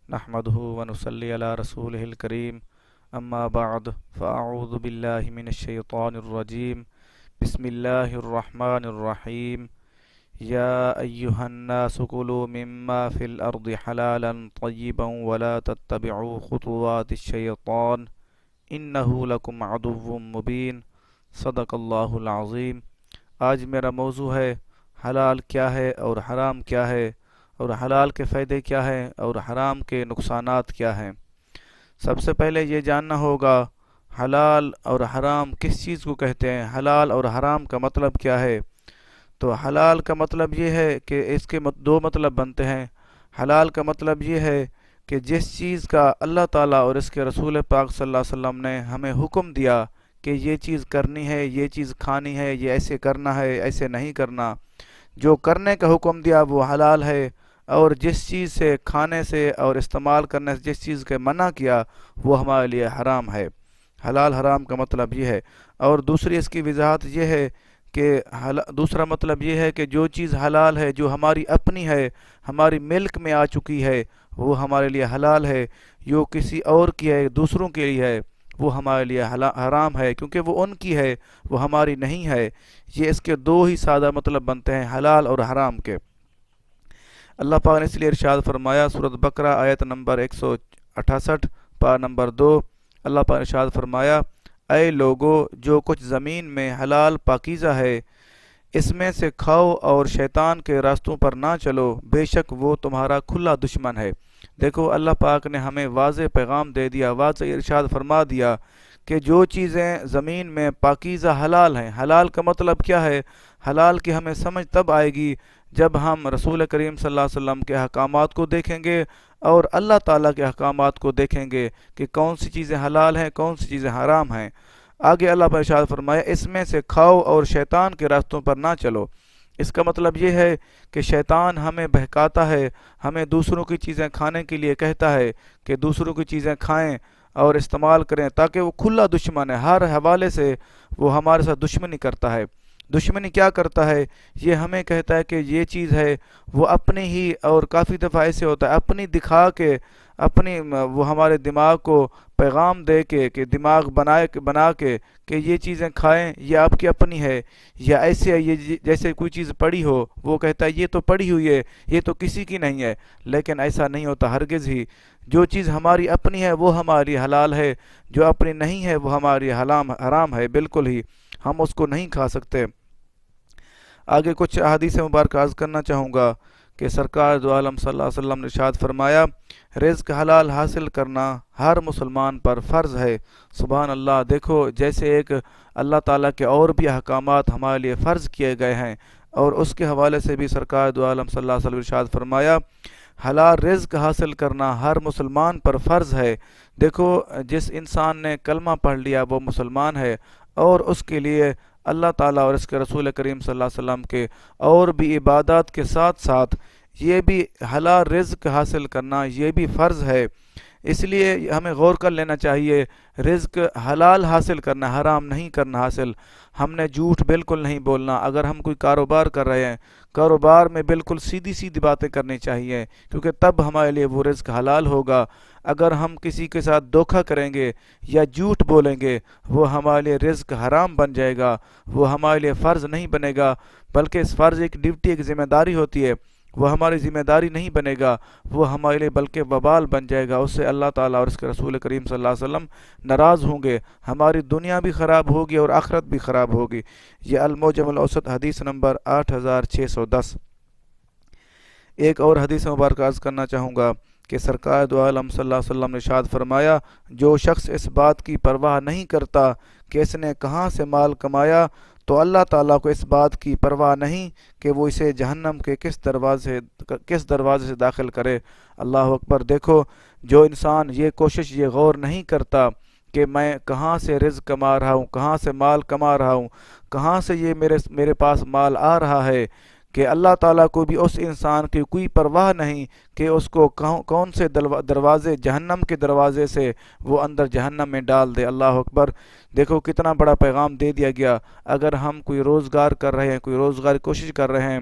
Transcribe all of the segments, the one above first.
نحمده ونصلي على رسوله الكريم اما بعد فاعوذ بالله من الشيطان الرجيم بسم الله الرحمن الرحيم يا ايها الناس كلوا مما في الارض حلالا طيبا ولا تتبعوا خطوات الشيطان انه لكم عدو مبين صدق اللہ العظیم۔ آج میرا موضوع ہے حلال کیا ہے اور حرام کیا ہے، اور حلال کے فائدے کیا ہیں اور حرام کے نقصانات کیا ہیں۔ سب سے پہلے یہ جاننا ہوگا حلال اور حرام کس چیز کو کہتے ہیں، حلال اور حرام کا مطلب کیا ہے۔ تو حلال کا مطلب یہ ہے کہ اس کے دو مطلب بنتے ہیں۔ حلال کا مطلب یہ ہے کہ جس چیز کا اللہ تعالیٰ اور اس کے رسول پاک صلی اللہ علیہ وسلم نے ہمیں حکم دیا کہ یہ چیز کرنی ہے، یہ چیز کھانی ہے، یہ ایسے کرنا ہے، ایسے نہیں کرنا، جو کرنے کا حکم دیا وہ حلال ہے، اور جس چیز سے کھانے سے اور استعمال کرنے سے جس چیز کے منع کیا وہ ہمارے لیے حرام ہے۔ حلال حرام کا مطلب یہ ہے۔ اور دوسری اس کی وضاحت یہ ہے کہ دوسرا مطلب یہ ہے کہ جو چیز حلال ہے، جو ہماری اپنی ہے، ہماری ملک میں آ چکی ہے، وہ ہمارے لیے حلال ہے۔ جو کسی اور کی ہے، دوسروں کے لیے ہے، وہ ہمارے لیے حرام ہے، کیونکہ وہ ان کی ہے، وہ ہماری نہیں ہے۔ یہ اس کے دو ہی سادہ مطلب بنتے ہیں حلال اور حرام کے۔ اللہ پاک نے اس لیے ارشاد فرمایا، سورۃ بقرہ آیت نمبر 168 پارہ نمبر 2، اللہ پاک نے ارشاد فرمایا، اے لوگو جو کچھ زمین میں حلال پاکیزہ ہے اس میں سے کھاؤ اور شیطان کے راستوں پر نہ چلو، بے شک وہ تمہارا کھلا دشمن ہے۔ دیکھو اللہ پاک نے ہمیں واضح پیغام دے دیا، واضح ارشاد فرما دیا کہ جو چیزیں زمین میں پاکیزہ حلال ہیں۔ حلال کا مطلب کیا ہے؟ حلال کی ہمیں سمجھ تب آئے گی جب ہم رسول کریم صلی اللہ علیہ وسلم کے احکامات کو دیکھیں گے اور اللہ تعالیٰ کے احکامات کو دیکھیں گے کہ کون سی چیزیں حلال ہیں، کون سی چیزیں حرام ہیں۔ آگے اللہ پر ارشاد فرمایا، اس میں سے کھاؤ اور شیطان کے راستوں پر نہ چلو۔ اس کا مطلب یہ ہے کہ شیطان ہمیں بہکاتا ہے، ہمیں دوسروں کی چیزیں کھانے کے لیے کہتا ہے کہ دوسروں کی چیزیں کھائیں اور استعمال کریں، تاکہ وہ کھلا دشمن ہے، ہر حوالے سے وہ ہمارے ساتھ دشمنی کرتا ہے۔ دشمنی کیا کرتا ہے؟ یہ ہمیں کہتا ہے کہ یہ چیز ہے، وہ اپنی ہی، اور کافی دفعہ ایسے ہوتا ہے اپنی دکھا کے، اپنی وہ ہمارے دماغ کو پیغام دے کے کہ دماغ بنا کے کہ یہ چیزیں کھائیں، یہ آپ کی اپنی ہے، یا ایسے ہے، یہ جیسے کوئی چیز پڑی ہو، وہ کہتا ہے یہ تو پڑی ہوئی ہے، یہ تو کسی کی نہیں ہے۔ لیکن ایسا نہیں ہوتا ہرگز ہی۔ جو چیز ہماری اپنی ہے وہ ہماری حلال ہے، جو اپنی نہیں ہے وہ ہماری حرام ہے، بالکل ہی ہم اس کو نہیں کھا سکتے۔ آگے کچھ احادیث مبارکہ عرض کرنا چاہوں گا کہ سرکار دو عالم صلی اللہ علیہ وسلم نے ارشاد فرمایا، رزق حلال حاصل کرنا ہر مسلمان پر فرض ہے۔ سبحان اللہ! دیکھو جیسے ایک اللہ تعالیٰ کے اور بھی احکامات ہمارے لیے فرض کیے گئے ہیں، اور اس کے حوالے سے بھی سرکار دو عالم صلی اللہ علیہ وسلم ارشاد فرمایا، حلال رزق حاصل کرنا ہر مسلمان پر فرض ہے۔ دیکھو جس انسان نے کلمہ پڑھ لیا وہ مسلمان ہے، اور اس کے لیے اللہ تعالیٰ اور اس کے رسول کریم صلی اللہ علیہ وسلم کے اور بھی عبادات کے ساتھ ساتھ یہ بھی حلال رزق حاصل کرنا یہ بھی فرض ہے۔ اس لیے ہمیں غور کر لینا چاہیے، رزق حلال حاصل کرنا، حرام نہیں کرنا حاصل۔ ہم نے جھوٹ بالکل نہیں بولنا۔ اگر ہم کوئی کاروبار کر رہے ہیں، کاروبار میں بالکل سیدھی سیدھی باتیں کرنی چاہیے، کیونکہ تب ہمارے لیے وہ رزق حلال ہوگا۔ اگر ہم کسی کے ساتھ دھوکہ کریں گے یا جھوٹ بولیں گے، وہ ہمارے لیے رزق حرام بن جائے گا، وہ ہمارے لیے فرض نہیں بنے گا، بلکہ اس فرض ایک ڈیوٹی، ایک ذمہ داری ہوتی ہے، وہ ہماری ذمہ داری نہیں بنے گا، وہ ہمارے لیے بلکہ وبال بن جائے گا۔ اس سے اللہ تعالیٰ اور اس کے رسول کریم صلی اللہ علیہ وسلم ناراض ہوں گے، ہماری دنیا بھی خراب ہوگی اور آخرت بھی خراب ہوگی۔ یہ المعجم الاوسط حدیث نمبر 8610۔ ایک اور حدیث مبارکہ عرض کرنا چاہوں گا کہ سرکار دو عالم صلی اللہ علیہ وسلم نے ارشاد فرمایا، جو شخص اس بات کی پرواہ نہیں کرتا کہ اس نے کہاں سے مال کمایا، تو اللہ تعالیٰ کو اس بات کی پرواہ نہیں کہ وہ اسے جہنم کے کس دروازے سے داخل کرے۔ اللہ اکبر! دیکھو جو انسان یہ کوشش، یہ غور نہیں کرتا کہ میں کہاں سے رزق کما رہا ہوں، کہاں سے مال کما رہا ہوں، کہاں سے یہ میرے پاس مال آ رہا ہے، کہ اللہ تعالیٰ کو بھی اس انسان کی کوئی پرواہ نہیں کہ اس کو کون سے دروازے، جہنم کے دروازے سے وہ اندر جہنم میں ڈال دے۔ اللہ اکبر! دیکھو کتنا بڑا پیغام دے دیا گیا۔ اگر ہم کوئی روزگار کر رہے ہیں، کوئی روزگار کی کوشش کر رہے ہیں،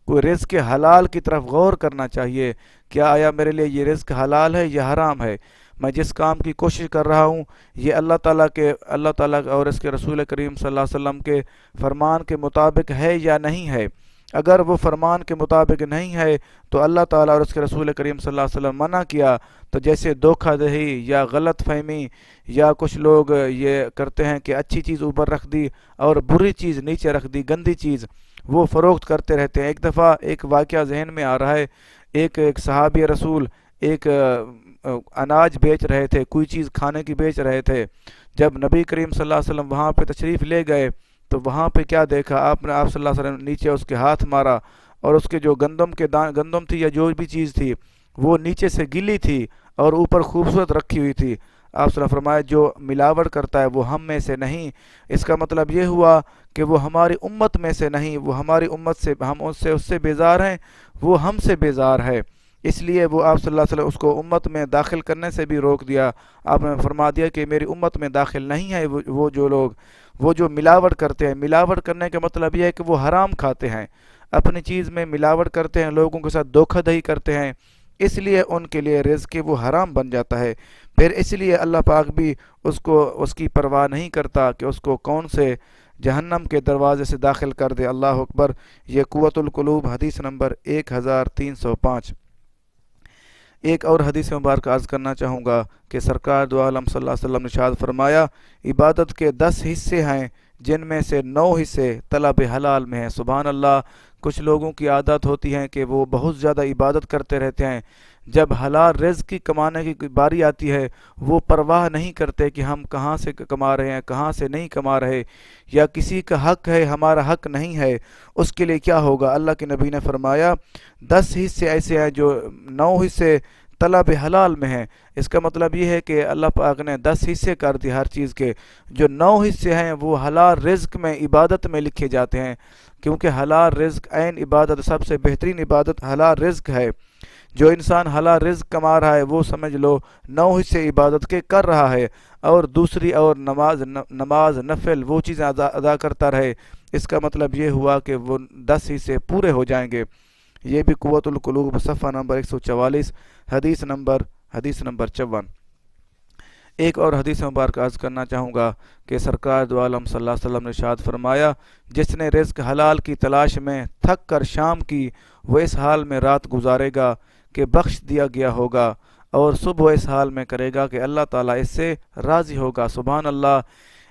کوئی رزق حلال کی طرف غور کرنا چاہیے، کیا آیا میرے لیے یہ رزق حلال ہے یا حرام ہے، میں جس کام کی کوشش کر رہا ہوں یہ اللہ تعالیٰ اور اس کے رسول کریم صلی اللہ علیہ وسلم کے فرمان کے مطابق ہے یا نہیں ہے۔ اگر وہ فرمان کے مطابق نہیں ہے تو اللہ تعالیٰ اور اس کے رسول کریم صلی اللہ علیہ وسلم منع کیا، تو جیسے دھوکہ دہی یا غلط فہمی، یا کچھ لوگ یہ کرتے ہیں کہ اچھی چیز اوپر رکھ دی اور بری چیز نیچے رکھ دی، گندی چیز وہ فروخت کرتے رہتے ہیں۔ ایک دفعہ ایک واقعہ ذہن میں آ رہا ہے، ایک صحابی رسول ایک اناج بیچ رہے تھے، کوئی چیز کھانے کی بیچ رہے تھے۔ جب نبی کریم صلی اللہ علیہ وسلم وہاں پہ تشریف لے گئے تو وہاں پہ کیا دیکھا آپ نے، آپ صلی اللہ علیہ وسلم نیچے اس کے ہاتھ مارا، اور اس کے جو گندم تھی یا جو بھی چیز تھی وہ نیچے سے گلی تھی اور اوپر خوبصورت رکھی ہوئی تھی۔ آپ صلی اللہ علیہ وسلم فرمایا جو ملاوٹ کرتا ہے وہ ہم میں سے نہیں۔ اس کا مطلب یہ ہوا کہ وہ ہماری امت میں سے نہیں، وہ ہماری امت سے، ہم اس سے بیزار ہیں، وہ ہم سے بیزار ہے۔ اس لیے وہ آپ صلی اللہ علیہ وسلم اس کو امت میں داخل کرنے سے بھی روک دیا۔ آپ نے فرما دیا کہ میری امت میں داخل نہیں ہے وہ جو ملاوٹ کرتے ہیں۔ ملاوٹ کرنے کا مطلب یہ ہے کہ وہ حرام کھاتے ہیں، اپنی چیز میں ملاوٹ کرتے ہیں، لوگوں کے ساتھ دھوکہ دہی کرتے ہیں، اس لیے ان کے لیے رزق وہ حرام بن جاتا ہے۔ پھر اس لیے اللہ پاک بھی اس کی پرواہ نہیں کرتا کہ اس کو کون سے جہنم کے دروازے سے داخل کر دے۔ اللہ اکبر۔ یہ قوت القلوب حدیث نمبر 1305۔ ایک اور حدیث مبارک عرض کرنا چاہوں گا کہ سرکار دو عالم صلی اللہ علیہ وسلم نے ارشاد فرمایا، عبادت کے 10 حصے ہیں جن میں سے 9 حصے طلب حلال میں ہیں۔ سبحان اللہ۔ کچھ لوگوں کی عادت ہوتی ہے کہ وہ بہت زیادہ عبادت کرتے رہتے ہیں، جب حلال رزق کی کمانے کی باری آتی ہے وہ پرواہ نہیں کرتے کہ ہم کہاں سے کما رہے ہیں، کہاں سے نہیں کما رہے، یا کسی کا حق ہے ہمارا حق نہیں ہے، اس کے لیے کیا ہوگا۔ اللہ کے نبی نے فرمایا 10 حصے ایسے ہیں جو 9 حصے طلب حلال میں ہیں۔ اس کا مطلب یہ ہے کہ اللہ پاک نے 10 حصے کر دی ہر چیز کے، جو 9 حصے ہیں وہ حلال رزق میں، عبادت میں لکھے جاتے ہیں، کیونکہ حلال رزق عین عبادت، سب سے بہترین عبادت حلال رزق ہے۔ جو انسان حلال رزق کما رہا ہے وہ سمجھ لو 9 حصے عبادت کے کر رہا ہے، اور دوسری اور نماز نفل وہ چیزیں ادا کرتا رہے، اس کا مطلب یہ ہوا کہ وہ 10 حصے پورے ہو جائیں گے۔ یہ بھی قوت القلوب صفحہ نمبر 144، حدیث نمبر 54۔ ایک اور حدیث مبارک عرض کرنا چاہوں گا کہ سرکار دو عالم صلی اللہ علیہ وسلم نے ارشاد فرمایا، جس نے رزق حلال کی تلاش میں تھک کر شام کی، وہ اس حال میں رات گزارے گا کہ بخش دیا گیا ہوگا، اور صبح اس حال میں کرے گا کہ اللہ تعالیٰ اس سے راضی ہوگا۔ سبحان اللہ۔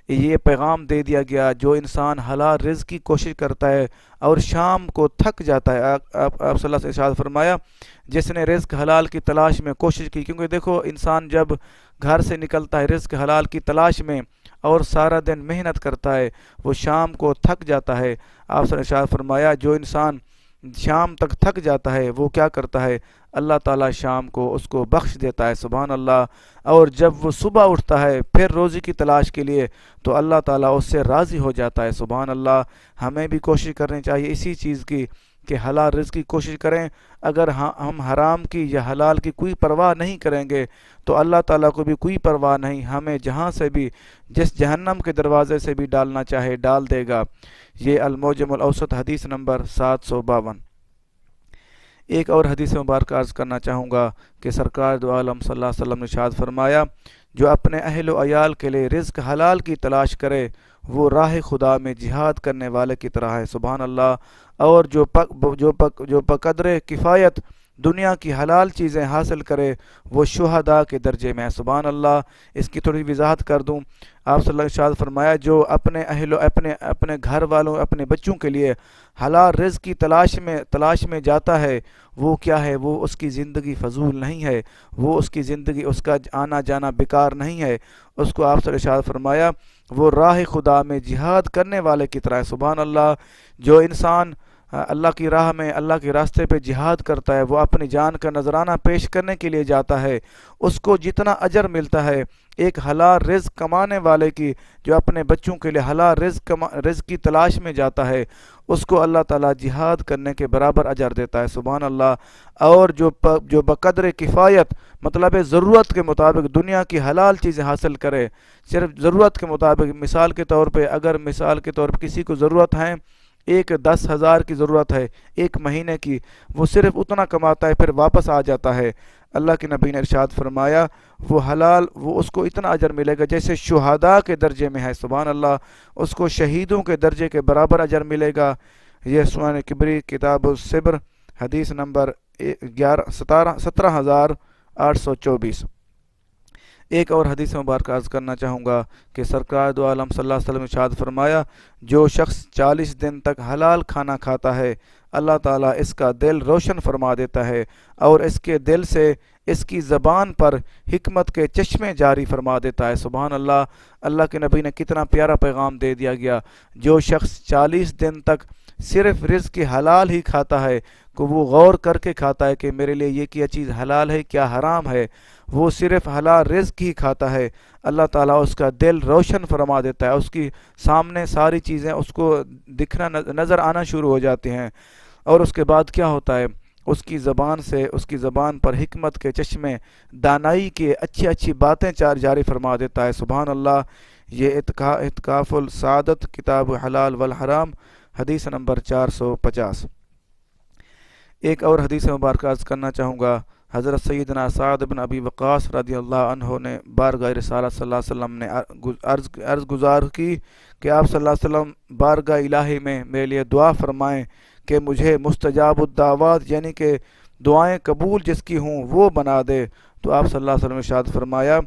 یہ پیغام دے دیا گیا، جو انسان حلال رزق کی کوشش کرتا ہے اور شام کو تھک جاتا ہے، آپ صلی اللہ علیہ وسلم نے ارشاد فرمایا جس نے رزق حلال کی تلاش میں کوشش کی، کیونکہ دیکھو انسان جب گھر سے نکلتا ہے رزق حلال کی تلاش میں اور سارا دن محنت کرتا ہے، وہ شام کو تھک جاتا ہے۔ آپ صلی اللہ علیہ وسلم نے ارشاد فرمایا جو انسان شام تک تھک جاتا ہے وہ کیا کرتا ہے، اللہ تعالیٰ شام کو اس کو بخش دیتا ہے۔ سبحان اللہ۔ اور جب وہ صبح اٹھتا ہے پھر روزی کی تلاش کے لیے تو اللہ تعالیٰ اس سے راضی ہو جاتا ہے۔ سبحان اللہ۔ ہمیں بھی کوشش کرنی چاہیے اسی چیز کی کہ حلال رزق کی کوشش کریں۔ اگر ہم حرام کی یا حلال کی کوئی پرواہ نہیں کریں گے تو اللہ تعالیٰ کو بھی کوئی پرواہ نہیں، ہمیں جہاں سے بھی، جس جہنم کے دروازے سے بھی ڈالنا چاہے ڈال دے گا۔ یہ المعجم الاوسط حدیث نمبر 752۔ ایک اور حدیث مبارک عرض کرنا چاہوں گا کہ سرکار دو عالم صلی اللہ علیہ وسلم نے ارشاد فرمایا، جو اپنے اہل و عیال کے لیے رزق حلال کی تلاش کرے وہ راہ خدا میں جہاد کرنے والے کی طرح ہے۔ سبحان اللہ۔ اور جو بقدر کفایت دنیا کی حلال چیزیں حاصل کرے وہ شہداء کے درجے میں ہے۔ سبحان اللہ۔ اس کی تھوڑی وضاحت کر دوں، آپ صلی اللہ علیہ وسلم نے فرمایا جو اپنے گھر والوں، اپنے بچوں کے لیے حلال رزق کی تلاش میں جاتا ہے، وہ کیا ہے، وہ اس کی زندگی فضول نہیں ہے، وہ اس کی زندگی، اس کا آنا جانا بیکار نہیں ہے، اس کو آپ صلی اللہ علیہ وسلم نے فرمایا وہ راہ خدا میں جہاد کرنے والے کی طرح ہے۔ سبحان اللہ۔ جو انسان اللہ کی راہ میں، اللہ کے راستے پہ جہاد کرتا ہے، وہ اپنی جان کا نذرانہ پیش کرنے کے لیے جاتا ہے، اس کو جتنا اجر ملتا ہے ایک حلال رزق کمانے والے کی، جو اپنے بچوں کے لیے حلال رزق کی تلاش میں جاتا ہے، اس کو اللہ تعالیٰ جہاد کرنے کے برابر اجر دیتا ہے۔ سبحان اللہ۔ اور جو بقدر کفایت، مطلب ضرورت کے مطابق دنیا کی حلال چیزیں حاصل کرے، صرف ضرورت کے مطابق، مثال کے طور پہ اگر مثال کے طور پہ کسی کو ضرورت ہے ایک 10,000 کی ضرورت ہے ایک مہینے کی، وہ صرف اتنا کماتا ہے پھر واپس آ جاتا ہے۔ اللہ کے نبی نے ارشاد فرمایا وہ حلال، وہ اس کو اتنا اجر ملے گا جیسے شہداء کے درجے میں ہے، سبحان اللہ، اس کو شہیدوں کے درجے کے برابر اجر ملے گا۔ یہ سنن کبری کتاب الصبر حدیث نمبر 17,824۔ ایک اور حدیث مبارکہ عرض کرنا چاہوں گا کہ سرکار دو عالم صلی اللہ علیہ وسلم نے ارشاد فرمایا جو شخص 40 دن تک حلال کھانا کھاتا ہے اللہ تعالیٰ اس کا دل روشن فرما دیتا ہے اور اس کے دل سے اس کی زبان پر حکمت کے چشمے جاری فرما دیتا ہے۔ سبحان اللہ، اللہ کے نبی نے کتنا پیارا پیغام دے دیا گیا۔ جو شخص 40 دن تک صرف رزق حلال ہی کھاتا ہے کہ وہ غور کر کے کھاتا ہے کہ میرے لیے یہ کیا چیز حلال ہے کیا حرام ہے، وہ صرف حلال رزق ہی کھاتا ہے، اللہ تعالیٰ اس کا دل روشن فرما دیتا ہے، اس کی سامنے ساری چیزیں اس کو دکھنا نظر آنا شروع ہو جاتی ہیں۔ اور اس کے بعد کیا ہوتا ہے، اس کی زبان سے، اس کی زبان پر حکمت کے چشمے، دانائی کے اچھی اچھی باتیں جاری فرما دیتا ہے۔ سبحان اللہ، یہ اعتکاف السعادت کتاب حلال والحرام حدیث نمبر 450۔ ایک اور حدیث مبارکہ عرض کرنا چاہوں گا، حضرت سیدنا سعد بن ابی وقاص رضی اللہ عنہ نے بارگاہ رسالت صلی اللہ علیہ وسلم نے عرض گزار کی کہ آپ صلی اللہ علیہ وسلم بارگاہ الہی میں میرے لیے دعا فرمائیں کہ مجھے مستجاب الدعوات یعنی کہ دعائیں قبول جس کی ہوں وہ بنا دے۔ تو آپ صلی اللہ علیہ وسلم نے ارشاد فرمایا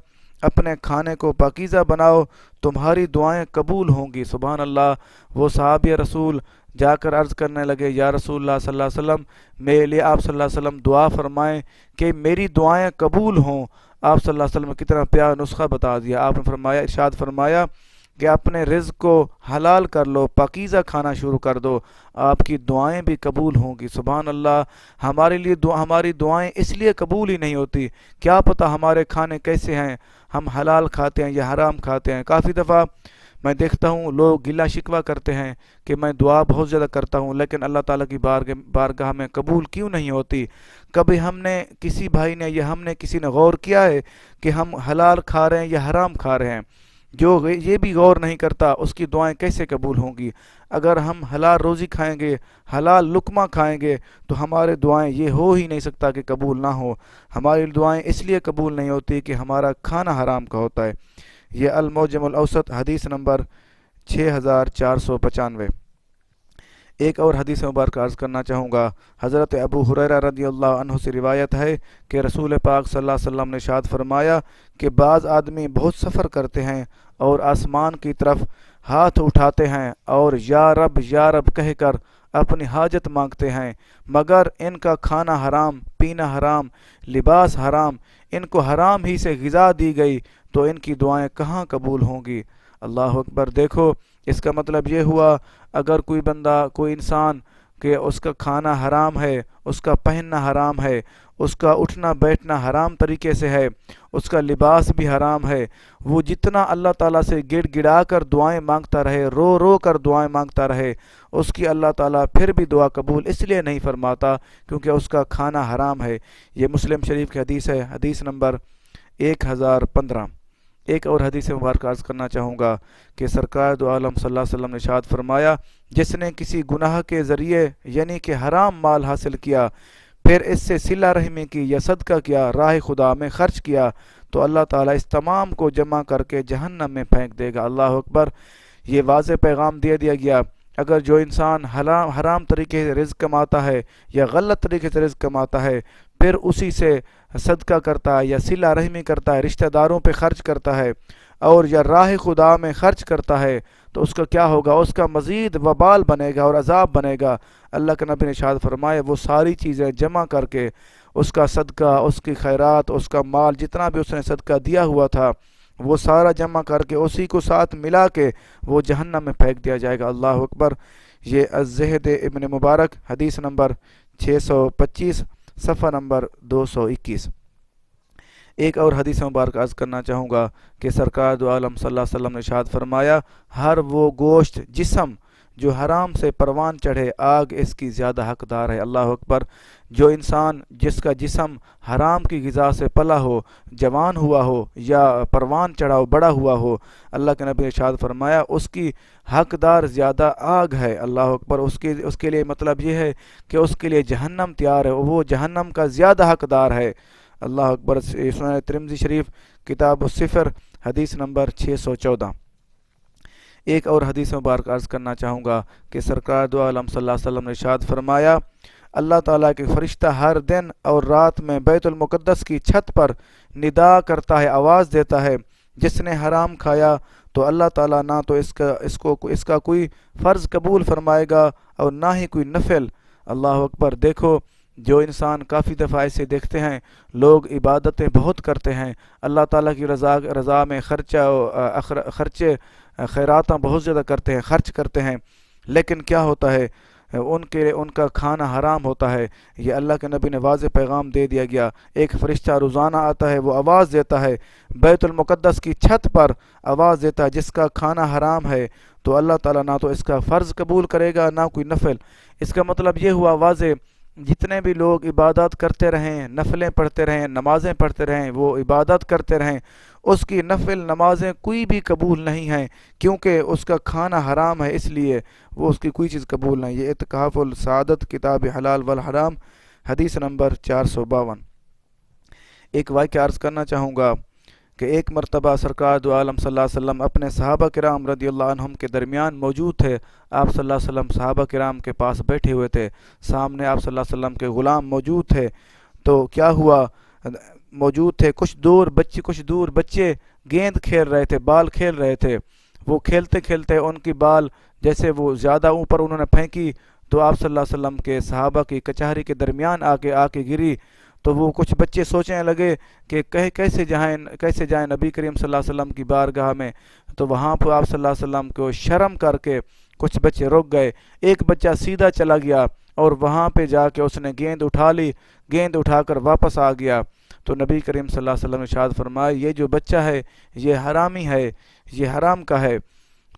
اپنے کھانے کو پاکیزہ بناؤ تمہاری دعائیں قبول ہوں گی۔ سبحان اللہ، وہ صحابی رسول جا کر عرض کرنے لگے یا رسول اللہ صلی اللہ علیہ وسلم میرے لیے آپ صلی اللہ علیہ وسلم دعا فرمائیں کہ میری دعائیں قبول ہوں۔ آپ صلی اللہ علیہ وسلم نے کتنا پیارا نسخہ بتا دیا۔ آپ نے فرمایا، ارشاد فرمایا کہ اپنے رزق کو حلال کر لو، پاکیزہ کھانا شروع کر دو، آپ کی دعائیں بھی قبول ہوں گی۔ سبحان اللہ، ہماری دعائیں اس لیے قبول ہی نہیں ہوتی، کیا پتہ ہمارے کھانے کیسے ہیں، ہم حلال کھاتے ہیں یا حرام کھاتے ہیں۔ کافی دفعہ میں دیکھتا ہوں لوگ گلہ شکوہ کرتے ہیں کہ میں دعا بہت زیادہ کرتا ہوں لیکن اللہ تعالیٰ کی بارگاہ میں قبول کیوں نہیں ہوتی۔ کبھی ہم نے کسی بھائی نے یا ہم نے کسی نے غور کیا ہے کہ ہم حلال کھا رہے ہیں یا حرام کھا رہے ہیں؟ جو یہ بھی غور نہیں کرتا اس کی دعائیں کیسے قبول ہوں گی؟ اگر ہم حلال روزی کھائیں گے، حلال لقمہ کھائیں گے تو ہمارے دعائیں یہ ہو ہی نہیں سکتا کہ قبول نہ ہو۔ ہماری دعائیں اس لیے قبول نہیں ہوتی کہ ہمارا کھانا حرام کا ہوتا ہے۔ یہ المعجم الاوسط حدیث نمبر 6495۔ ایک اور حدیث مبارکہ عرض کرنا چاہوں گا، حضرت ابو ہریرہ رضی اللہ عنہ سے روایت ہے کہ رسول پاک صلی اللہ علیہ وسلم نے ارشاد فرمایا کہ بعض آدمی بہت سفر کرتے ہیں اور آسمان کی طرف ہاتھ اٹھاتے ہیں اور یا رب کہہ کر اپنی حاجت مانگتے ہیں، مگر ان کا کھانا حرام، پینا حرام، لباس حرام، ان کو حرام ہی سے غذا دی گئی تو ان کی دعائیں کہاں قبول ہوں گی؟ اللہ اکبر۔ دیکھو اس کا مطلب یہ ہوا اگر کوئی بندہ، کوئی انسان کہ اس کا کھانا حرام ہے، اس کا پہننا حرام ہے، اس کا اٹھنا بیٹھنا حرام طریقے سے ہے، اس کا لباس بھی حرام ہے، وہ جتنا اللہ تعالیٰ سے گڑ گڑا کر دعائیں مانگتا رہے، رو رو کر دعائیں مانگتا رہے، اس کی اللہ تعالیٰ پھر بھی دعا قبول اس لیے نہیں فرماتا کیونکہ اس کا کھانا حرام ہے۔ یہ مسلم شریف کی حدیث ہے، حدیث نمبر 1015۔ ایک اور حدیث مبارکہ عرض کرنا چاہوں گا کہ سرکار دو عالم صلی اللہ علیہ وسلم نے ارشاد فرمایا جس نے کسی گناہ کے ذریعے یعنی کہ حرام مال حاصل کیا پھر اس سے صلہ رحمی کی یا صدقہ کیا، راہ خدا میں خرچ کیا تو اللہ تعالیٰ اس تمام کو جمع کر کے جہنم میں پھینک دے گا۔ اللہ اکبر۔ یہ واضح پیغام دیا گیا اگر جو انسان حرام طریقے سے رزق کماتا ہے یا غلط طریقے سے رزق کماتا ہے پھر اسی سے صدقہ کرتا ہے یا صلہ رحمی کرتا ہے، رشتہ داروں پہ خرچ کرتا ہے اور یا راہ خدا میں خرچ کرتا ہے تو اس کا کیا ہوگا؟ اس کا مزید وبال بنے گا اور عذاب بنے گا۔ اللہ کے نبی نے ارشاد فرمایا وہ ساری چیزیں جمع کر کے اس کا صدقہ، اس کی خیرات، اس کا مال جتنا بھی اس نے صدقہ دیا ہوا تھا وہ سارا جمع کر کے اسی کو ساتھ ملا کے وہ جہنم میں پھینک دیا جائے گا۔ اللہ اکبر۔ یہ الزہد ابن مبارک حدیث نمبر 625 صفحہ نمبر 221۔ ایک اور حدیث مبارک عرض کرنا چاہوں گا کہ سرکار دو عالم صلی اللہ علیہ وسلم نے ارشاد فرمایا ہر وہ گوشت جسم جو حرام سے پروان چڑھے آگ اس کی زیادہ حقدار ہے۔ اللہ اکبر۔ جو انسان جس کا جسم حرام کی غذا سے پلا ہو، جوان ہوا ہو یا پروان چڑھا ہو، بڑا ہوا ہو، اللہ کے نبی نے ارشاد فرمایا اس کی حقدار زیادہ آگ ہے۔ اللہ اکبر۔ اس کے لیے مطلب یہ ہے کہ اس کے لیے جہنم تیار ہے، وہ جہنم کا زیادہ حقدار ہے۔ اللہ اکبر۔ سنن ترمذی شریف کتاب السفر حدیث نمبر 614۔ ایک اور حدیث مبارک عرض کرنا چاہوں گا کہ سرکار دو عالم صلی اللہ علیہ وسلم نے ارشاد فرمایا، اللہ تعالیٰ کے فرشتہ ہر دن اور رات میں بیت المقدس کی چھت پر ندا کرتا ہے، آواز دیتا ہے، جس نے حرام کھایا تو اللہ تعالیٰ نہ تو اس کا کوئی فرض قبول فرمائے گا اور نہ ہی کوئی نفل۔ اللہ اکبر۔ دیکھو، جو انسان کافی دفعہ ایسے دیکھتے ہیں لوگ عبادتیں بہت کرتے ہیں، اللہ تعالیٰ کی رضا میں خرچے خیراتاں بہت زیادہ کرتے ہیں، خرچ کرتے ہیں، لیکن کیا ہوتا ہے ان کا کھانا حرام ہوتا ہے۔ یہ اللہ کے نبی نے واضح پیغام دے دیا گیا۔ ایک فرشتہ روزانہ آتا ہے، وہ آواز دیتا ہے بیت المقدس کی چھت پر، آواز دیتا ہے جس کا کھانا حرام ہے تو اللہ تعالیٰ نہ تو اس کا فرض قبول کرے گا نہ کوئی نفل۔ اس کا مطلب یہ ہوا واضح، جتنے بھی لوگ عبادات کرتے رہیں، نفلیں پڑھتے رہیں، نمازیں پڑھتے رہیں، وہ عبادت کرتے رہیں، اس کی نفل نمازیں کوئی بھی قبول نہیں ہیں، کیونکہ اس کا کھانا حرام ہے، اس لیے وہ اس کی کوئی چیز قبول نہیں۔ یہ اعتکاف السعادت کتاب حلال والحرام حدیث نمبر 452۔ ایک واقعہ عرض کرنا چاہوں گا کہ ایک مرتبہ سرکار دو عالم صلی اللہ علیہ وسلم اپنے صحابہ کرام رضی اللہ عنہم کے درمیان موجود تھے۔ آپ صلی اللہ علیہ وسلم صحابہ کرام کے پاس بیٹھے ہوئے تھے، سامنے آپ صلی اللہ علیہ وسلم کے غلام موجود تھے۔ تو کیا ہوا، موجود تھے کچھ دور بچے گیند کھیل رہے تھے، بال کھیل رہے تھے۔ وہ کھیلتے کھیلتے ان کی بال جیسے وہ زیادہ اوپر انہوں نے پھینکی تو آپ صلی اللہ علیہ وسلم کے صحابہ کی کچہری کے درمیان آ کے گری۔ تو وہ کچھ بچے سوچنے لگے کہ کیسے جائیں نبی کریم صلی اللہ علیہ وسلم کی بارگاہ میں۔ تو وہاں پہ آپ صلی اللہ علیہ وسلم کو شرم کر کے کچھ بچے رک گئے۔ ایک بچہ سیدھا چلا گیا اور وہاں پہ جا کے اس نے گیند اٹھا لی، گیند اٹھا کر واپس آ گیا۔ تو نبی کریم صلی اللہ علیہ وسلم نے ارشاد فرمایا، یہ جو بچہ ہے یہ حرامی ہے، یہ حرام کا ہے۔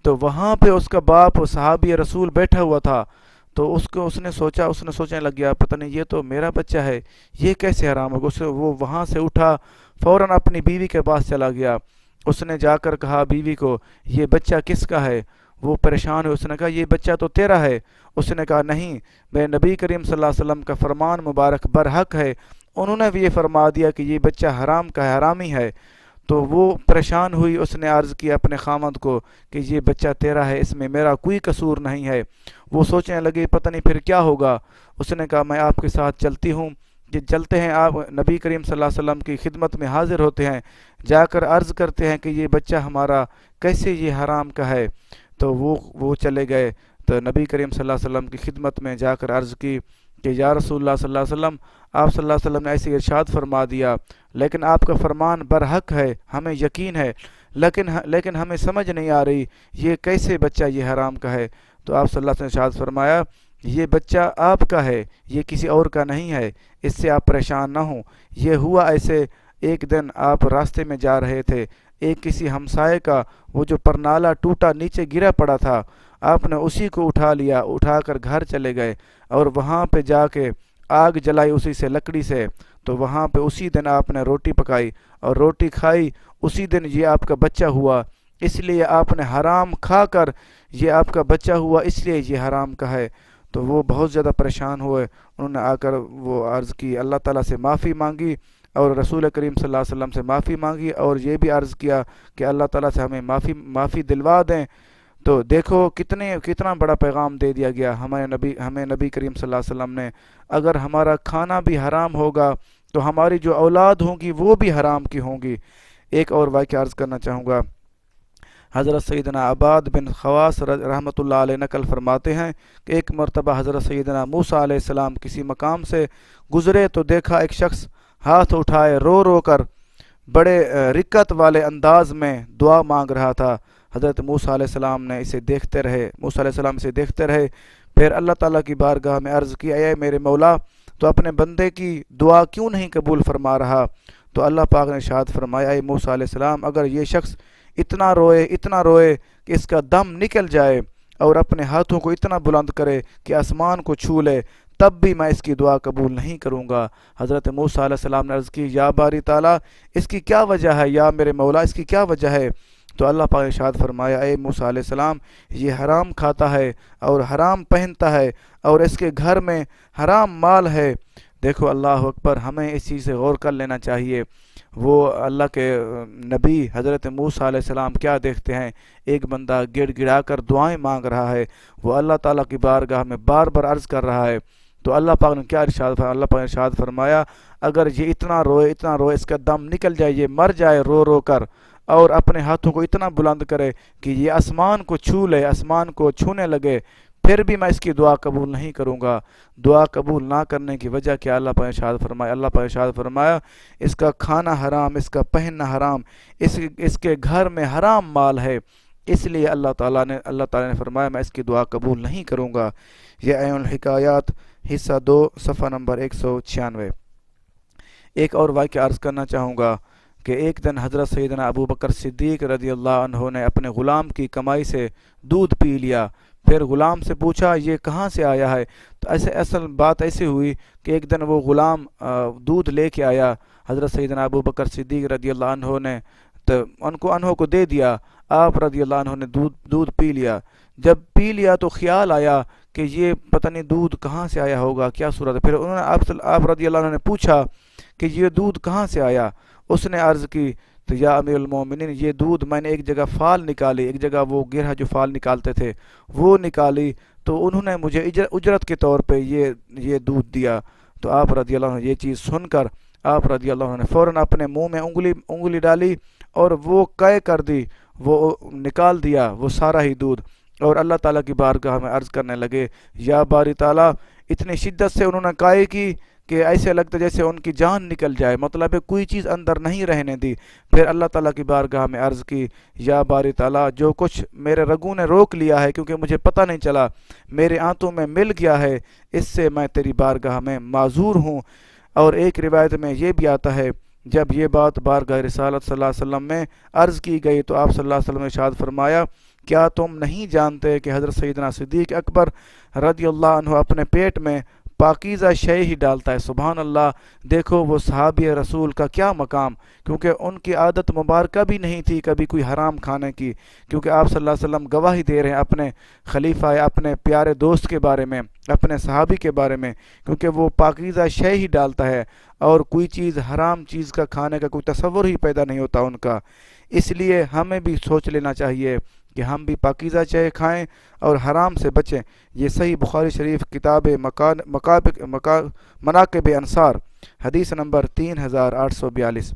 تو وہاں پہ اس کا باپ صحابی رسول بیٹھا ہوا تھا، تو اس نے سوچنے لگ گیا، پتہ نہیں یہ تو میرا بچہ ہے، یہ کیسے حرام ہوگا۔ وہ وہاں سے اٹھا، فوراً اپنی بیوی کے پاس چلا گیا۔ اس نے جا کر کہا بیوی کو، یہ بچہ کس کا ہے؟ وہ پریشان ہوئی، اس نے کہا یہ بچہ تو تیرا ہے۔ اس نے کہا نہیں، میں نبی کریم صلی اللہ علیہ وسلم کا فرمان مبارک برحق ہے، انہوں نے بھی یہ فرما دیا کہ یہ بچہ حرام کا ہے، حرامی ہے۔ تو وہ پریشان ہوئی، اس نے عرض کیا اپنے خامند کو کہ یہ بچہ تیرا ہے، اس میں میرا کوئی قصور نہیں ہے۔ وہ سوچنے لگے پتہ نہیں پھر کیا ہوگا۔ اس نے کہا میں آپ کے ساتھ چلتی ہوں۔ چلتے ہیں، آپ نبی کریم صلی اللہ علیہ وسلم کی خدمت میں حاضر ہوتے ہیں، جا کر عرض کرتے ہیں کہ یہ بچہ ہمارا کیسے یہ حرام کا ہے۔ تو وہ چلے گئے، تو نبی کریم صلی اللہ علیہ وسلم کی خدمت میں جا کر عرض کی کہ یا رسول اللہ صلی اللہ علیہ وسلم، آپ صلی اللہ علیہ وسلم نے ایسے ارشاد فرما دیا، لیکن آپ کا فرمان برحق ہے، ہمیں یقین ہے، لیکن ہمیں سمجھ نہیں آ رہی یہ کیسے بچہ یہ حرام کا ہے۔ تو آپ صلی اللہ علیہ وسلم نے ارشاد فرمایا، یہ بچہ آپ کا ہے، یہ کسی اور کا نہیں ہے، اس سے آپ پریشان نہ ہوں۔ یہ ہوا ایسے، ایک دن آپ راستے میں جا رہے تھے، ایک کسی ہمسائے کا وہ جو پرنالا ٹوٹا نیچے گرا پڑا تھا، آپ نے اسی کو اٹھا لیا، اٹھا کر گھر چلے گئے اور وہاں پہ جا کے آگ جلائی اسی سے، لکڑی سے۔ تو وہاں پہ اسی دن آپ نے روٹی پکائی اور روٹی کھائی، اسی دن یہ آپ کا بچہ ہوا، اس لیے آپ نے حرام کھا کر یہ آپ کا بچہ ہوا، اس لیے یہ حرام کا ہے۔ تو وہ بہت زیادہ پریشان ہوئے، انہوں نے آ کر وہ عرض کی، اللہ تعالیٰ سے معافی مانگی اور رسول کریم صلی اللہ علیہ وسلم سے معافی مانگی اور یہ بھی عرض کیا کہ اللہ تعالیٰ سے ہمیں معافی دلوا دیں۔ تو دیکھو کتنا بڑا پیغام دے دیا گیا ہمیں نبی کریم صلی اللہ علیہ وسلم نے۔ اگر ہمارا کھانا بھی حرام ہوگا تو ہماری جو اولاد ہوں گی وہ بھی حرام کی ہوں گی۔ ایک اور واقعہ عرض کرنا چاہوں گا، حضرت سیدنا عباد بن خواص رحمۃ اللہ علیہ نقل فرماتے ہیں کہ ایک مرتبہ حضرت سیدنا موسیٰ علیہ السلام کسی مقام سے گزرے تو دیکھا ایک شخص ہاتھ اٹھائے رو رو کر بڑے رکت والے انداز میں دعا مانگ رہا تھا۔ حضرت موسیٰ علیہ السلام اسے دیکھتے رہے، پھر اللہ تعالیٰ کی بارگاہ میں عرض کی، اے میرے مولا، تو اپنے بندے کی دعا کیوں نہیں قبول فرما رہا؟ تو اللہ پاک نے ارشاد فرمایا، اے موسیٰ علیہ السلام، اگر یہ شخص اتنا روئے کہ اس کا دم نکل جائے، اور اپنے ہاتھوں کو اتنا بلند کرے کہ آسمان کو چھو لے، تب بھی میں اس کی دعا قبول نہیں کروں گا۔ حضرت موسیٰ علیہ السلام نے عرض کی، یا باری تعالیٰ اس کی کیا وجہ ہے، یا میرے مولا اس کی کیا وجہ ہے؟ تو اللہ پاک نے ارشاد فرمایا، اے موسیٰ علیہ السلام یہ حرام کھاتا ہے اور حرام پہنتا ہے اور اس کے گھر میں حرام مال ہے۔ دیکھو اللہ اکبر، ہمیں اس چیز سے غور کر لینا چاہیے۔ وہ اللہ کے نبی حضرت موسیٰ علیہ السلام کیا دیکھتے ہیں، ایک بندہ گڑ گڑا کر دعائیں مانگ رہا ہے، وہ اللہ تعالیٰ کی بارگاہ میں بار بار عرض کر رہا ہے۔ تو اللہ پاک نے کیا ارشاد فرمایا؟ اللہ پاک نے ارشاد فرمایا، اگر یہ اتنا روئے اس کا دم نکل جائے، یہ مر جائے رو رو کر، اور اپنے ہاتھوں کو اتنا بلند کرے کہ یہ آسمان کو چھو لے، آسمان کو چھونے لگے، پھر بھی میں اس کی دعا قبول نہیں کروں گا۔ دعا قبول نہ کرنے کی وجہ کیا؟ اللہ پاک نے ارشاد فرمایا، اللہ پاک نے ارشاد فرمایا اس کا کھانا حرام، اس کا پہننا حرام، اس کے گھر میں حرام مال ہے، اس لیے اللہ تعالیٰ نے فرمایا میں اس کی دعا قبول نہیں کروں گا۔ یہ عین الحکایات حصہ 2 صفحہ نمبر 196۔ ایک اور واقعہ عرض کرنا چاہوں گا کہ ایک دن حضرت سیدنا ابو بکر صدیق رضی اللہ عنہ نے اپنے غلام کی کمائی سے دودھ پی لیا، پھر غلام سے پوچھا یہ کہاں سے آیا ہے؟ تو اصل بات ایسی ہوئی کہ ایک دن وہ غلام دودھ لے کے آیا، حضرت سیدنا ابو بکر صدیق رضی اللہ عنہ نے تو انہوں کو دے دیا، آپ رضی اللہ عنہ نے دودھ پی لیا۔ جب پی لیا تو خیال آیا کہ یہ پتہ نہیں دودھ کہاں سے آیا ہوگا، کیا صورت ہے؟ پھر انہوں نے آپ رضی اللہ عنہ نے پوچھا کہ یہ دودھ کہاں سے آیا؟ اس نے عرض کی تو یا امیر المومنین یہ دودھ میں نے ایک جگہ فال نکالی، ایک جگہ وہ گرہ جو فال نکالتے تھے وہ نکالی، تو انہوں نے مجھے اجرت کے طور پہ یہ دودھ دیا۔ تو آپ رضی اللہ عنہ یہ چیز سن کر آپ رضی اللہ عنہ نے فوراً اپنے منہ میں انگلی ڈالی اور وہ قے کر دی، وہ نکال دیا وہ سارا ہی دودھ، اور اللہ تعالیٰ کی بارگاہ میں عرض کرنے لگے، یا باری تعالیٰ اتنی شدت سے انہوں نے قے کی کہ ایسے لگتا جیسے ان کی جان نکل جائے، مطلب ہے کوئی چیز اندر نہیں رہنے دی۔ پھر اللہ تعالیٰ کی بارگاہ میں عرض کی، یا باری تعالیٰ جو کچھ میرے رگوں نے روک لیا ہے کیونکہ مجھے پتہ نہیں چلا، میرے آنتوں میں مل گیا ہے، اس سے میں تیری بارگاہ میں معذور ہوں۔ اور ایک روایت میں یہ بھی آتا ہے جب یہ بات بارگاہ رسالت صلی اللہ علیہ وسلم میں عرض کی گئی تو آپ صلی اللہ علیہ وسلم نے ارشاد فرمایا، کیا تم نہیں جانتے کہ حضرت سیدنا صدیق اکبر رضی اللہ عنہ اپنے پیٹ میں پاکیزہ شے ہی ڈالتا ہے؟ سبحان اللہ، دیکھو وہ صحابی رسول کا کیا مقام، کیونکہ ان کی عادت مبارکہ بھی نہیں تھی کبھی کوئی حرام کھانے کی، کیونکہ آپ صلی اللہ علیہ وسلم گواہی دے رہے ہیں اپنے خلیفہ اپنے پیارے دوست کے بارے میں، اپنے صحابی کے بارے میں، کیونکہ وہ پاکیزہ شے ہی ڈالتا ہے اور کوئی چیز حرام چیز کا کھانے کا کوئی تصور ہی پیدا نہیں ہوتا ان کا۔ اس لیے ہمیں بھی سوچ لینا چاہیے کہ ہم بھی پاکیزہ چیز کھائیں اور حرام سے بچیں۔ یہ صحیح بخاری شریف کتاب مناقب انصار حدیث نمبر 3842۔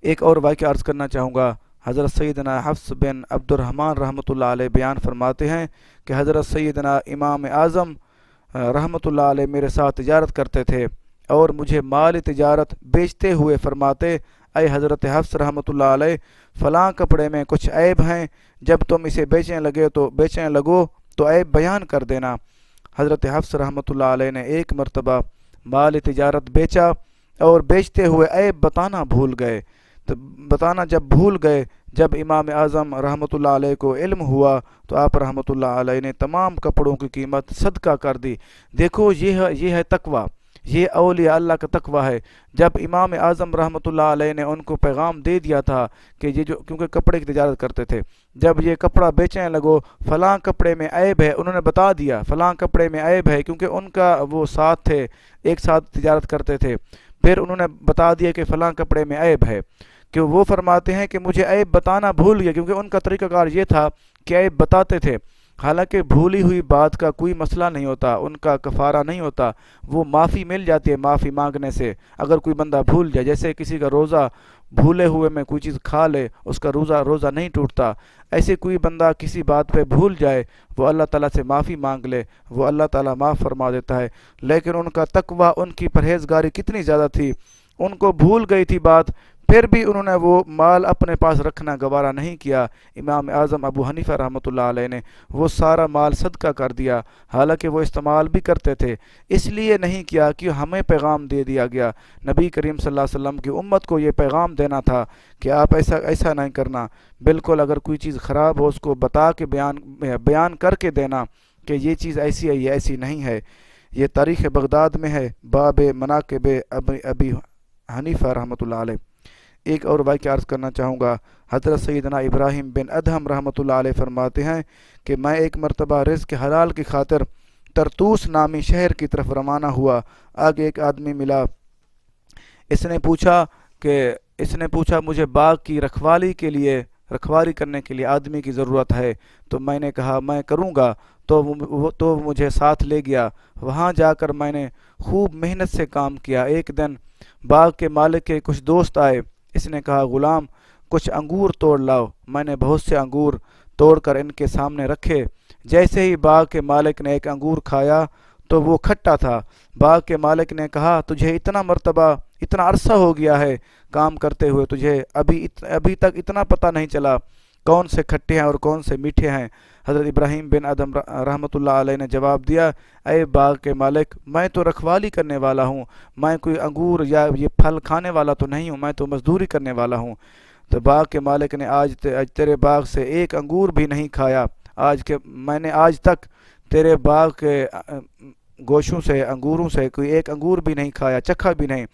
ایک اور واقعہ عرض کرنا چاہوں گا، حضرت سیدنا حفص بن عبد الرحمن رحمۃ اللہ علیہ بیان فرماتے ہیں کہ حضرت سیدنا امام اعظم رحمۃ اللہ علیہ میرے ساتھ تجارت کرتے تھے اور مجھے مال تجارت بیچتے ہوئے فرماتے، اے حضرت حفص رحمۃ اللہ علیہ فلاں کپڑے میں کچھ عیب ہیں، جب تم اسے بیچنے لگو تو عیب بیان کر دینا۔ حضرت حفص رحمۃ اللہ علیہ نے ایک مرتبہ مال تجارت بیچا اور بیچتے ہوئے عیب بتانا بھول گئے، تو جب بھول گئے، جب امام اعظم رحمۃ اللہ علیہ کو علم ہوا تو آپ رحمۃ اللہ علیہ نے تمام کپڑوں کی قیمت صدقہ کر دی۔ دیکھو یہ ہے تقویٰ، یہ اولیاء اللہ کا تقویٰ ہے۔ جب امام اعظم رحمۃ اللہ علیہ نے ان کو پیغام دے دیا تھا کہ یہ جو کیونکہ کپڑے کی تجارت کرتے تھے، جب یہ کپڑا بیچنے لگو فلاں کپڑے میں عیب ہے، انہوں نے بتا دیا فلاں کپڑے میں عیب ہے، کیونکہ ان کا وہ ساتھ تھے، ایک ساتھ تجارت کرتے تھے، پھر انہوں نے بتا دیا کہ فلاں کپڑے میں عیب ہے، کہ وہ فرماتے ہیں کہ مجھے عیب بتانا بھول گیا، کیونکہ ان کا طریقہ کار یہ تھا کہ عیب بتاتے تھے۔ حالانکہ بھولی ہوئی بات کا کوئی مسئلہ نہیں ہوتا، ان کا کفارہ نہیں ہوتا، وہ معافی مل جاتی ہے معافی مانگنے سے۔ اگر کوئی بندہ بھول جائے، جیسے کسی کا روزہ بھولے ہوئے میں کوئی چیز کھا لے، اس کا روزہ نہیں ٹوٹتا، ایسے کوئی بندہ کسی بات پہ بھول جائے، وہ اللہ تعالیٰ سے معافی مانگ لے، وہ اللہ تعالیٰ معاف فرما دیتا ہے۔ لیکن ان کا تقویٰ، ان کی پرہیزگاری کتنی زیادہ تھی، ان کو بھول گئی تھی بات، پھر بھی انہوں نے وہ مال اپنے پاس رکھنا گوارا نہیں کیا۔ امام اعظم ابو حنیفہ رحمۃ اللہ علیہ نے وہ سارا مال صدقہ کر دیا، حالانکہ وہ استعمال بھی کرتے تھے۔ اس لیے نہیں کیا کہ ہمیں پیغام دے دیا گیا، نبی کریم صلی اللہ علیہ وسلم کی امت کو یہ پیغام دینا تھا کہ آپ ایسا نہیں کرنا۔ بالکل اگر کوئی چیز خراب ہو اس کو بتا کے بیان کر کے دینا کہ یہ چیز ایسی ہے، یہ ایسی نہیں ہے۔ یہ تاریخ بغداد میں ہے، باب مناقب ابی حنیفہ رحمۃ اللہ علیہ۔ ایک اور واقعہ عرض کرنا چاہوں گا۔ حضرت سیدنا ابراہیم بن ادہم رحمۃ اللہ علیہ فرماتے ہیں کہ میں ایک مرتبہ رزق حلال کی خاطر ترتوس نامی شہر کی طرف روانہ ہوا۔ آگے ایک آدمی ملا، اس نے پوچھا مجھے باغ کی رکھوالی کرنے کے لیے آدمی کی ضرورت ہے، تو میں نے کہا میں کروں گا، تو مجھے ساتھ لے گیا۔ وہاں جا کر میں نے خوب محنت سے کام کیا۔ ایک دن باغ کے مالک کے کچھ دوست آئے، اس نے کہا غلام کچھ انگور توڑ لاؤ۔ میں نے بہت سے انگور توڑ کر ان کے سامنے رکھے۔ جیسے ہی باغ کے مالک نے ایک انگور کھایا تو وہ کھٹا تھا۔ باغ کے مالک نے کہا تجھے اتنا عرصہ ہو گیا ہے کام کرتے ہوئے، تجھے ابھی تک اتنا پتہ نہیں چلا کون سے کھٹے ہیں اور کون سے میٹھے ہیں؟ حضرت ابراہیم بن ادم رحمۃ اللہ علیہ نے جواب دیا، اے باغ کے مالک، میں تو رکھوالی کرنے والا ہوں، میں کوئی انگور یا یہ پھل کھانے والا تو نہیں ہوں، میں تو مزدوری کرنے والا ہوں۔ تو باغ کے مالک نے آج تیرے باغ سے ایک انگور بھی نہیں کھایا، میں نے آج تک تیرے باغ کے گوشوں سے انگوروں سے کوئی ایک انگور بھی نہیں کھایا، چکھا بھی نہیں۔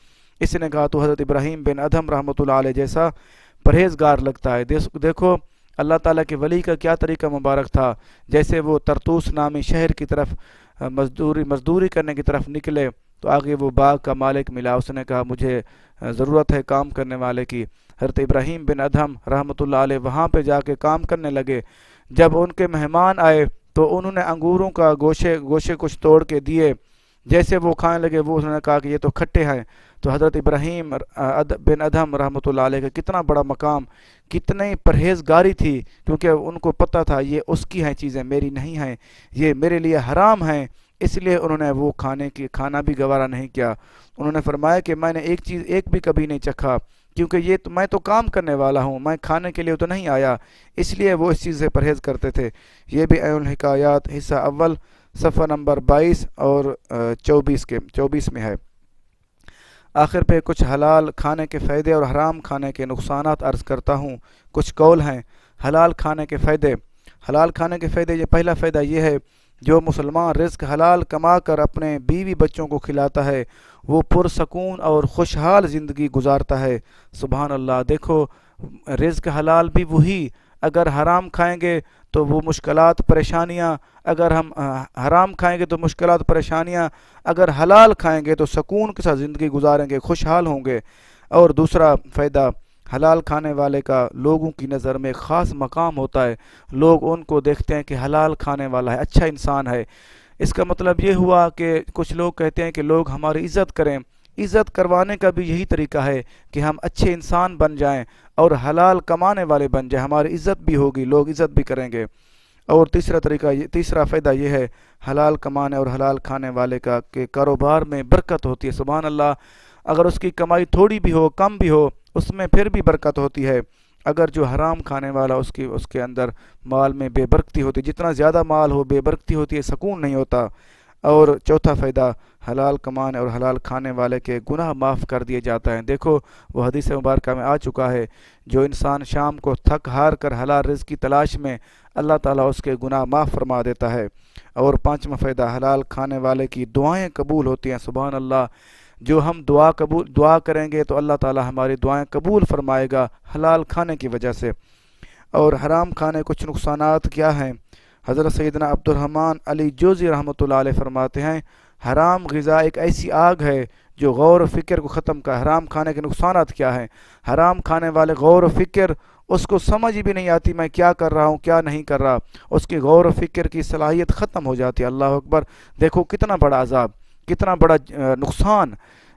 اس نے کہا تو حضرت ابراہیم بن ادہم رحمۃ اللہ علیہ جیسا پرہیزگار لگتا ہے۔ دیکھو اللہ تعالیٰ کے ولی کا کیا طریقہ مبارک تھا، جیسے وہ ترتوس نامی شہر کی طرف مزدوری کرنے کی طرف نکلے تو آگے وہ باغ کا مالک ملا، اس نے کہا مجھے ضرورت ہے کام کرنے والے کی۔ حضرت ابراہیم بن ادہم رحمۃ اللہ علیہ وہاں پہ جا کے کام کرنے لگے۔ جب ان کے مہمان آئے تو انہوں نے انگوروں کا گوشے کچھ توڑ کے دیے۔ جیسے وہ کھانے لگے انہوں نے کہا کہ یہ تو کھٹے ہیں۔ تو حضرت ابراہیم بن ادہم رحمۃ اللہ علیہ کا کتنا بڑا مقام، کتنی پرہیزگاری تھی، کیونکہ ان کو پتہ تھا یہ اس کی ہیں چیزیں، میری نہیں ہیں، یہ میرے لیے حرام ہیں، اس لیے انہوں نے وہ کھانا بھی گوارا نہیں کیا۔ انہوں نے فرمایا کہ میں نے ایک بھی کبھی نہیں چکھا، کیونکہ میں تو کام کرنے والا ہوں، میں کھانے کے لیے تو نہیں آیا، اس لیے وہ اس چیز سے پرہیز کرتے تھے۔ یہ بھی عین الحکایات حصہ اول صفحہ نمبر 22 اور 24 میں ہے۔ آخر پہ کچھ حلال کھانے کے فائدے اور حرام کھانے کے نقصانات عرض کرتا ہوں۔ کچھ قول ہیں حلال کھانے کے فائدے۔ حلال کھانے کے فائدے، یہ پہلا فائدہ یہ ہے، جو مسلمان رزق حلال کما کر اپنے بیوی بچوں کو کھلاتا ہے وہ پرسکون اور خوشحال زندگی گزارتا ہے۔ سبحان اللہ، دیکھو رزق حلال بھی وہی، اگر حرام کھائیں گے تو وہ مشکلات پریشانیاں، اگر ہم حرام کھائیں گے تو مشکلات پریشانیاں، اگر حلال کھائیں گے تو سکون کے ساتھ زندگی گزاریں گے، خوشحال ہوں گے۔ اور دوسرا فائدہ، حلال کھانے والے کا لوگوں کی نظر میں خاص مقام ہوتا ہے، لوگ ان کو دیکھتے ہیں کہ حلال کھانے والا ہے، اچھا انسان ہے۔ اس کا مطلب یہ ہوا کہ کچھ لوگ کہتے ہیں کہ لوگ ہماری عزت کریں، عزت کروانے کا بھی یہی طریقہ ہے کہ ہم اچھے انسان بن جائیں اور حلال کمانے والے بن جائیں، ہماری عزت بھی ہوگی، لوگ عزت بھی کریں گے۔ اور تیسرا فائدہ یہ ہے حلال کمانے اور حلال کھانے والے کا کہ کاروبار میں برکت ہوتی ہے۔ سبحان اللہ، اگر اس کی کمائی تھوڑی بھی ہو، کم بھی ہو، اس میں پھر بھی برکت ہوتی ہے۔ اگر جو حرام کھانے والا اس کے اندر مال میں بے برکتی ہوتی، جتنا زیادہ مال ہو بے برکتی ہوتی ہے، سکون نہیں ہوتا۔ اور چوتھا فائدہ، حلال کمانے اور حلال کھانے والے کے گناہ معاف کر دیے جاتے ہیں۔ دیکھو وہ حدیث مبارکہ میں آ چکا ہے، جو انسان شام کو تھک ہار کر حلال رزق کی تلاش میں، اللہ تعالیٰ اس کے گناہ معاف فرما دیتا ہے۔ اور پانچواں فائدہ، حلال کھانے والے کی دعائیں قبول ہوتی ہیں۔ سبحان اللہ، جو ہم دعا کریں گے تو اللہ تعالیٰ ہماری دعائیں قبول فرمائے گا حلال کھانے کی وجہ سے۔ اور حرام کھانے کچھ نقصانات کیا ہیں؟ حضرت سیدنا عبد الرحمن علی جوزی رحمۃ اللہ علیہ فرماتے ہیں، حرام غذا ایک ایسی آگ ہے جو غور و فکر کو ختم کر۔ حرام کھانے کے نقصانات کیا ہیں؟ حرام کھانے والے غور و فکر، اس کو سمجھ بھی نہیں آتی میں کیا کر رہا ہوں کیا نہیں کر رہا، اس کی غور و فکر کی صلاحیت ختم ہو جاتی ہے۔ اللہ اکبر، دیکھو کتنا بڑا عذاب، کتنا بڑا نقصان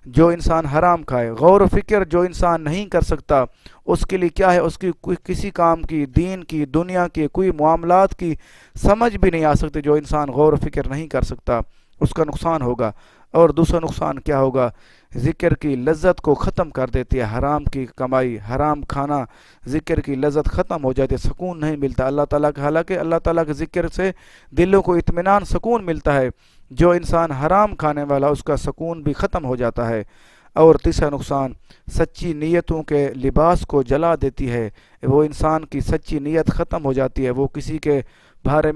جو انسان حرام کھائے۔ غور و فکر جو انسان نہیں کر سکتا، اس کے لیے کیا ہے، اس کی کسی کام کی، دین کی، دنیا کی، کوئی معاملات کی سمجھ بھی نہیں آ سکتی۔ جو انسان غور و فکر نہیں کر سکتا اس کا نقصان ہوگا۔ اور دوسرا نقصان کیا ہوگا؟ ذکر کی لذت کو ختم کر دیتی ہے، حرام کی کمائی، حرام کھانا، ذکر کی لذت ختم ہو جاتی ہے، سکون نہیں ملتا اللہ تعالیٰ کا، حالانکہ اللہ تعالیٰ کے ذکر سے دلوں کو اطمینان سکون ملتا ہے۔ جو انسان حرام کھانے والا اس کا سکون بھی ختم ہو جاتا ہے۔ اور تیسرا نقصان، سچی نیتوں کے لباس کو جلا دیتی ہے، وہ انسان کی سچی نیت ختم ہو جاتی ہے، وہ کسی کے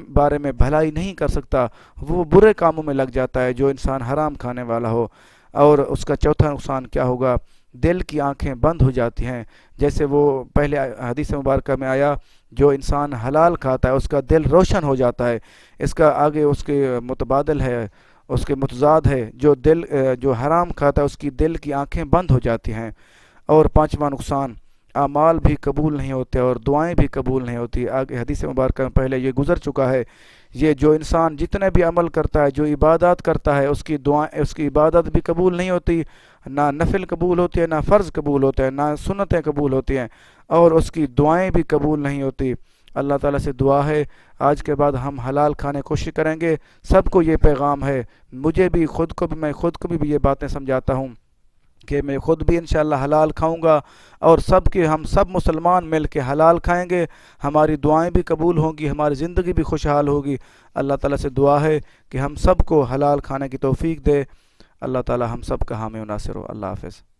بارے میں بھلائی نہیں کر سکتا، وہ برے کاموں میں لگ جاتا ہے جو انسان حرام کھانے والا ہو۔ اور اس کا چوتھا نقصان کیا ہوگا؟ دل کی آنکھیں بند ہو جاتی ہیں، جیسے وہ پہلے حدیث مبارکہ میں آیا، جو انسان حلال کھاتا ہے اس کا دل روشن ہو جاتا ہے۔ اس کا آگے اس کے متبادل ہے، اس کے متضاد ہے، جو حرام کھاتا ہے اس کی دل کی آنکھیں بند ہو جاتی ہیں۔ اور پانچواں نقصان، اعمال بھی قبول نہیں ہوتے اور دعائیں بھی قبول نہیں ہوتی۔ آگے حدیث مبارکہ میں پہلے یہ گزر چکا ہے، یہ جو انسان جتنے بھی عمل کرتا ہے، جو عبادات کرتا ہے، اس کی عبادت بھی قبول نہیں ہوتی، نہ نفل قبول ہوتی ہے، نہ فرض قبول ہوتے ہیں، نہ سنتیں قبول ہوتی ہیں، اور اس کی دعائیں بھی قبول نہیں ہوتی۔ اللہ تعالیٰ سے دعا ہے آج کے بعد ہم حلال کھانے کی کوشش کریں گے۔ سب کو یہ پیغام ہے، مجھے بھی میں خود کو بھی یہ باتیں سمجھاتا ہوں کہ میں خود بھی انشاءاللہ حلال کھاؤں گا، اور ہم سب مسلمان مل کے حلال کھائیں گے، ہماری دعائیں بھی قبول ہوں گی، ہماری زندگی بھی خوشحال ہوگی۔ اللہ تعالیٰ سے دعا ہے کہ ہم سب کو حلال کھانے کی توفیق دے۔ اللہ تعالیٰ ہم سب کا حامی و ناصر ہو۔ اللہ حافظ۔